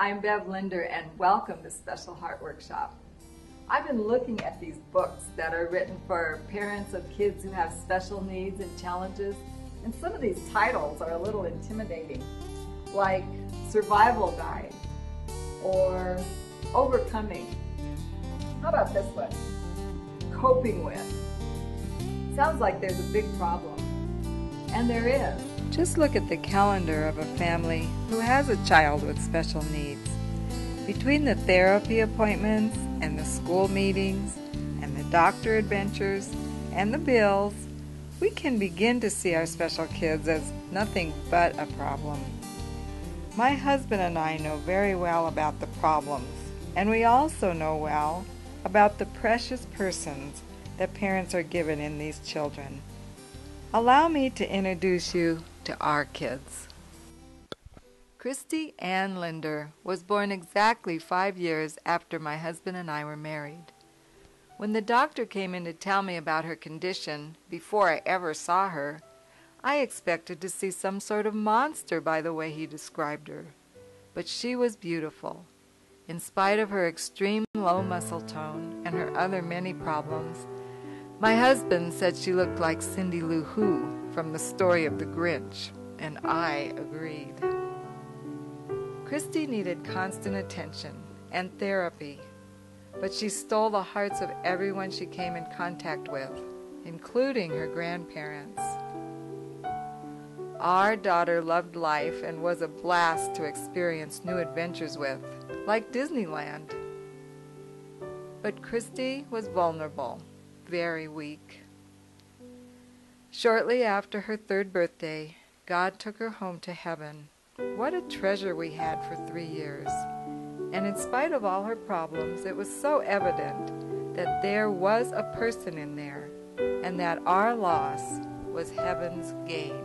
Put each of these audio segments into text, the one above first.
I'm Bev Linder and welcome to Special Heart Workshop. I've been looking at these books that are written for parents of kids who have special needs and challenges, and some of these titles are a little intimidating, like Survival Guide or Overcoming. How about this one? Coping With. Sounds like there's a big problem, and there is. Just look at the calendar of a family who has a child with special needs. Between the therapy appointments and the school meetings and the doctor adventures and the bills, we can begin to see our special kids as nothing but a problem. My husband and I know very well about the problems, and we also know well about the precious persons that parents are given in these children. Allow me to introduce you to our kids. Christy Ann Linder was born exactly 5 years after my husband and I were married. When the doctor came in to tell me about her condition before I ever saw her, I expected to see some sort of monster by the way he described her. But she was beautiful. In spite of her extreme low muscle tone and her other many problems, my husband said she looked like Cindy Lou Who from the story of the Grinch, and I agreed. Christy needed constant attention and therapy, but she stole the hearts of everyone she came in contact with, including her grandparents. Our daughter loved life and was a blast to experience new adventures with, like Disneyland. But Christy was vulnerable, very weak. Shortly after her 3rd birthday, God took her home to heaven. What a treasure we had for 3 years. And in spite of all her problems, it was so evident that there was a person in there, and that our loss was heaven's gain.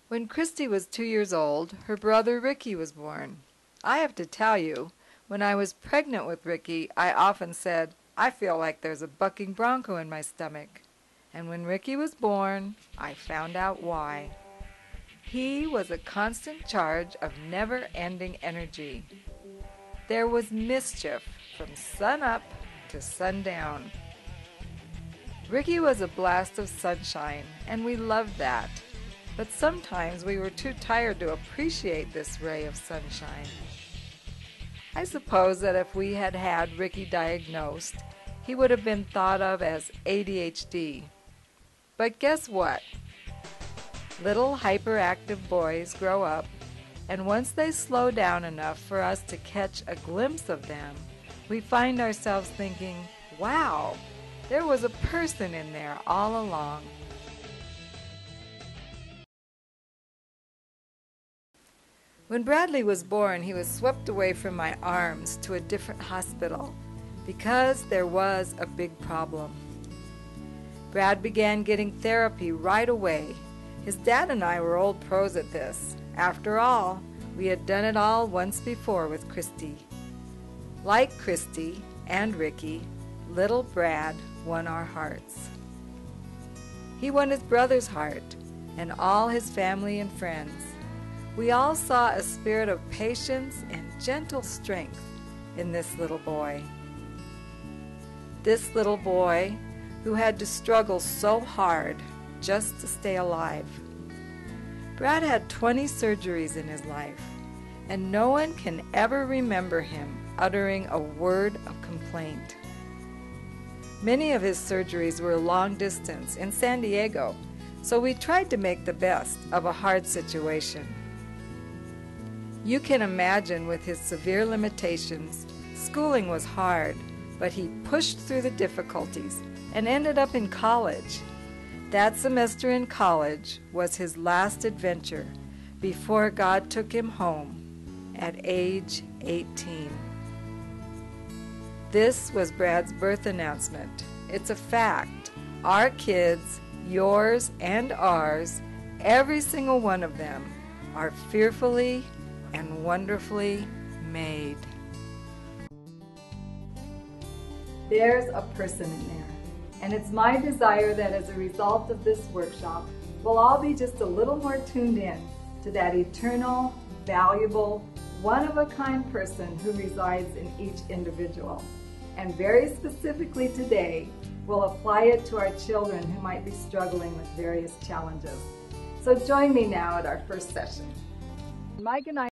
When Christy was 2 years old, her brother Ricky was born. I have to tell you, when I was pregnant with Ricky, I often said, I feel like there's a bucking bronco in my stomach. And when Ricky was born, I found out why. He was a constant charge of never-ending energy. There was mischief from sun up to sundown. Ricky was a blast of sunshine, and we loved that. But sometimes we were too tired to appreciate this ray of sunshine. I suppose that if we had had Ricky diagnosed, he would have been thought of as ADHD. But guess what? Little hyperactive boys grow up, and once they slow down enough for us to catch a glimpse of them, we find ourselves thinking, wow, there was a person in there all along. When Bradley was born, he was swept away from my arms to a different hospital because there was a big problem. Brad began getting therapy right away. His dad and I were old pros at this. After all, we had done it all once before with Christy. Like Christy and Ricky, little Brad won our hearts. He won his brother's heart and all his family and friends. We all saw a spirit of patience and gentle strength in this little boy. This little boy who had to struggle so hard just to stay alive. Brad had 20 surgeries in his life, and no one can ever remember him uttering a word of complaint. Many of his surgeries were long distance in San Diego, so we tried to make the best of a hard situation. You can imagine with his severe limitations, schooling was hard, but he pushed through the difficulties and ended up in college. That semester in college was his last adventure before God took him home at age 18. This was Brad's birth announcement. It's a fact. Our kids, yours and ours, every single one of them, are fearfully and wonderfully made. There's a person in there, and it's my desire that as a result of this workshop, we'll all be just a little more tuned in to that eternal, valuable, one-of-a-kind person who resides in each individual. And very specifically today, we'll apply it to our children who might be struggling with various challenges. So join me now at our first session. Mike and I